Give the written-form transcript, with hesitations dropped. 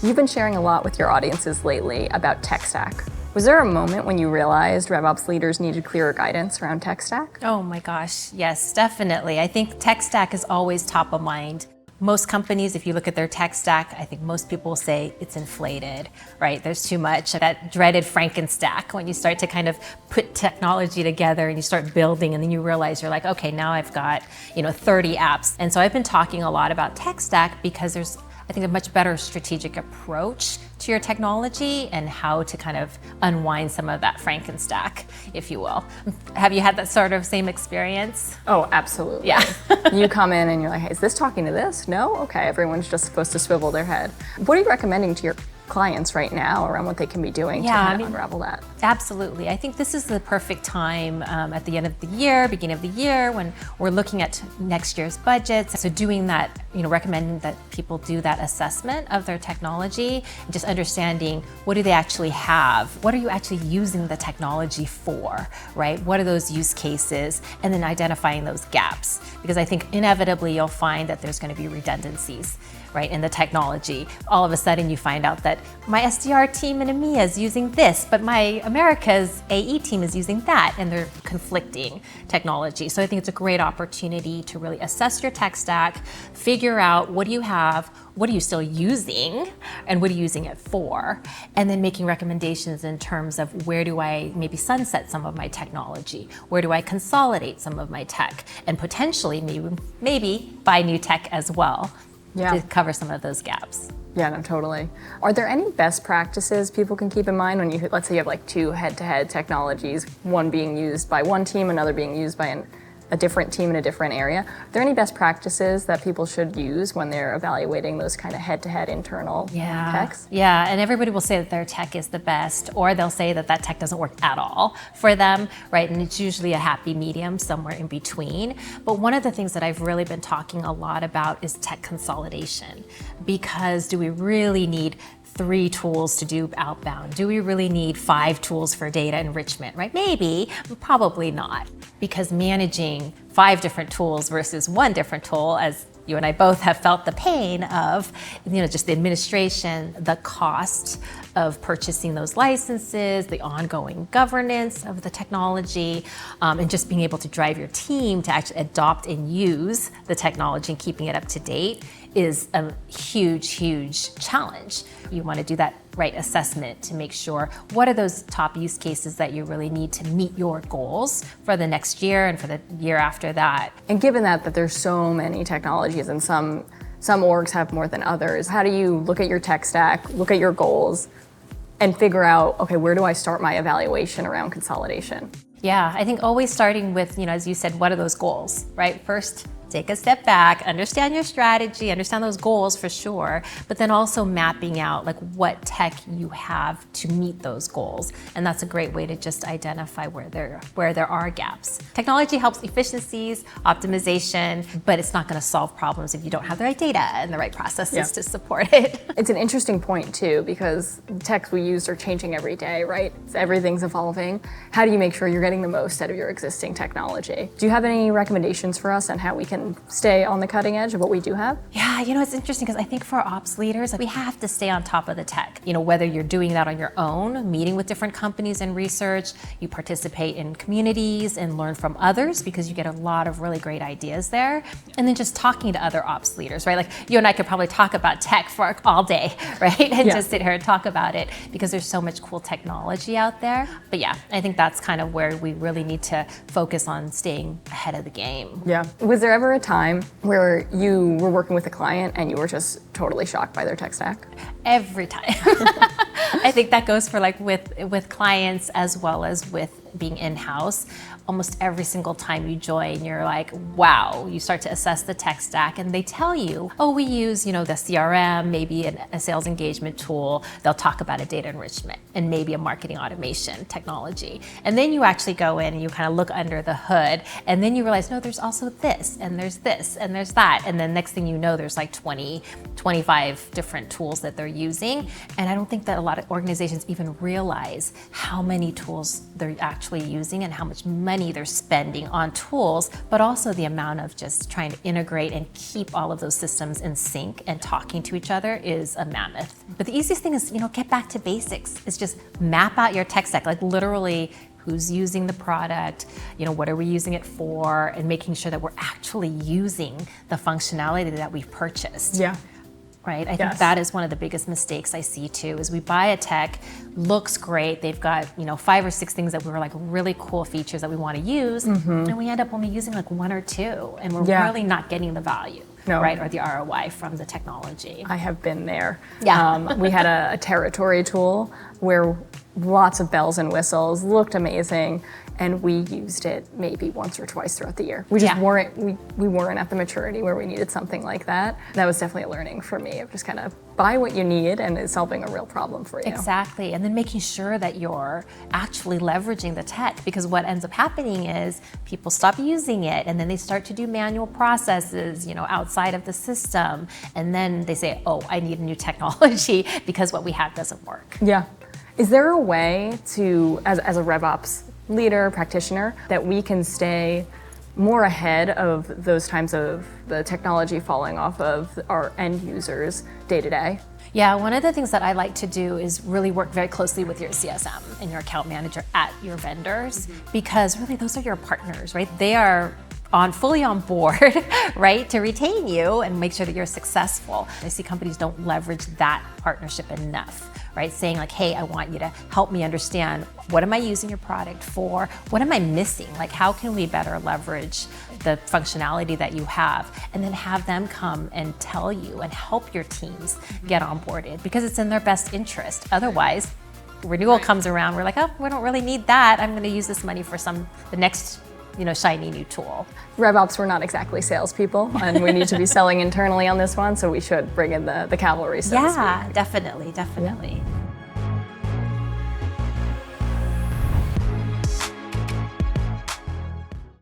You've been sharing a lot with your audiences lately about tech stack. Was there a moment when you realized RevOps leaders needed clearer guidance around tech stack? Oh my gosh, yes, definitely. I think tech stack is always top of mind. Most companies, if you look at their tech stack, I think most people will say it's inflated, right? There's too much. That dreaded Frankenstack, when you start to kind of put technology together and you start building and then you realize you're like, okay, now I've got, 30 apps. And so I've been talking a lot about tech stack because there's, I think, a much better strategic approach to your technology and how to kind of unwind some of that Frankenstack, if you will. Have you had that sort of same experience? Oh, absolutely. Yeah. You come in and you're like, hey, is this talking to this? No? Okay, everyone's just supposed to swivel their head. What are you recommending to your clients right now around what they can be doing to kind of unravel that? Absolutely. I think this is the perfect time at the end of the year, beginning of the year, when we're looking at next year's budgets. So doing that, recommending that people do that assessment of their technology, just understanding what do they actually have? What are you actually using the technology for, right? What are those use cases? And then identifying those gaps. Because I think inevitably you'll find that there's going to be redundancies, right, in the technology. All of a sudden you find out that my SDR team in EMEA is using this, but my America's AE team is using that, and they're conflicting technology. So I think it's a great opportunity to really assess your tech stack, figure out what do you have, what are you still using, and what are you using it for? And then making recommendations in terms of where do I maybe sunset some of my technology? Where do I consolidate some of my tech? And potentially maybe buy new tech as well. To cover some of those gaps. Yeah, no, totally. Are there any best practices people can keep in mind when let's say you have like two head-to-head technologies, one being used by one team, another being used by a different team in a different area? Are there any best practices that people should use when they're evaluating those kind of head-to-head internal techs? Yeah, and everybody will say that their tech is the best, or they'll say that that tech doesn't work at all for them, right? And it's usually a happy medium somewhere in between. But one of the things that I've really been talking a lot about is tech consolidation, because do we really need 3 tools to do outbound? Do we really need 5 tools for data enrichment, right? Maybe, but probably not. Because managing 5 different tools versus 1 different tool, as you and I both have felt the pain of, just the administration, the cost of purchasing those licenses, the ongoing governance of the technology, and just being able to drive your team to actually adopt and use the technology and keeping it up to date is a huge, huge challenge. You want to do that right assessment to make sure what are those top use cases that you really need to meet your goals for the next year and for the year after that. And given that there's so many technologies and some orgs have more than others, how do you look at your tech stack, look at your goals, and figure out, okay, where do I start my evaluation around consolidation? Yeah, I think always starting with, as you said, what are those goals, right? First, take a step back, understand your strategy, understand those goals for sure, but then also mapping out like what tech you have to meet those goals. And that's a great way to just identify where there are gaps. Technology helps efficiencies, optimization, but it's not going to solve problems if you don't have the right data and the right processes to support it. It's an interesting point too, because the techs we use are changing every day, right? Everything's evolving. How do you make sure you're getting the most out of your existing technology? Do you have any recommendations for us on how we can stay on the cutting edge of what we do have? Yeah, it's interesting because I think for ops leaders, we have to stay on top of the tech. Whether you're doing that on your own, meeting with different companies and research, you participate in communities and learn from others because you get a lot of really great ideas there. And then just talking to other ops leaders, right? Like you and I could probably talk about tech for all day, right? And just sit here and talk about it because there's so much cool technology out there. But yeah, I think that's kind of where we really need to focus on staying ahead of the game. Yeah. Was there ever a time where you were working with a client and you were just totally shocked by their tech stack? Every time. I think that goes for like with clients as well as with being in-house. Almost every single time you join, you're like, wow, you start to assess the tech stack and they tell you, oh, we use, the CRM, maybe a sales engagement tool. They'll talk about a data enrichment and maybe a marketing automation technology. And then you actually go in and you kind of look under the hood and then you realize, no, there's also this and there's this and there's that. And then next thing you know, there's like 20, 25 different tools that they're using. And I don't think that a lot of organizations even realize how many tools they're actually using and how much money money they're spending on tools, but also the amount of just trying to integrate and keep all of those systems in sync and talking to each other is a mammoth. But the easiest thing is, get back to basics. It's just map out your tech stack, like literally who's using the product, what are we using it for, and making sure that we're actually using the functionality that we've purchased. Yeah. Right? I think that is one of the biggest mistakes I see too, is we buy a tech, looks great, they've got 5 or 6 things that we were like really cool features that we want to use, and we end up only using like 1 or 2, and we're really not getting the value. No. Right, or the ROI from the technology. I have been there. Yeah. We had a territory tool where lots of bells and whistles, looked amazing, and we used it maybe once or twice throughout the year. We just weren't we weren't at the maturity where we needed something like that. That was definitely a learning for me of just kind of buy what you need and it's solving a real problem for you. Exactly, and then making sure that you're actually leveraging the tech, because what ends up happening is people stop using it and then they start to do manual processes, outside of the system, and then they say, oh, I need a new technology because what we have doesn't work. Yeah. Is there a way to, as a RevOps leader, practitioner, that we can stay more ahead of those times of the technology falling off of our end users day to day? Yeah, one of the things that I like to do is really work very closely with your CSM and your account manager at your vendors, because really those are your partners, right? They are fully on board, right, to retain you and make sure that you're successful. I see companies don't leverage that partnership enough, right? Saying like, hey, I want you to help me understand, what am I using your product for? What am I missing? Like, how can we better leverage the functionality that you have? And then have them come and tell you and help your teams get onboarded, because it's in their best interest. Otherwise, renewal comes around, we're like, oh, we don't really need that. I'm gonna use this money for the next shiny new tool. RevOps, we're not exactly salespeople, and we need to be selling internally on this one, so we should bring in the cavalry, so to speak. Definitely. Yeah.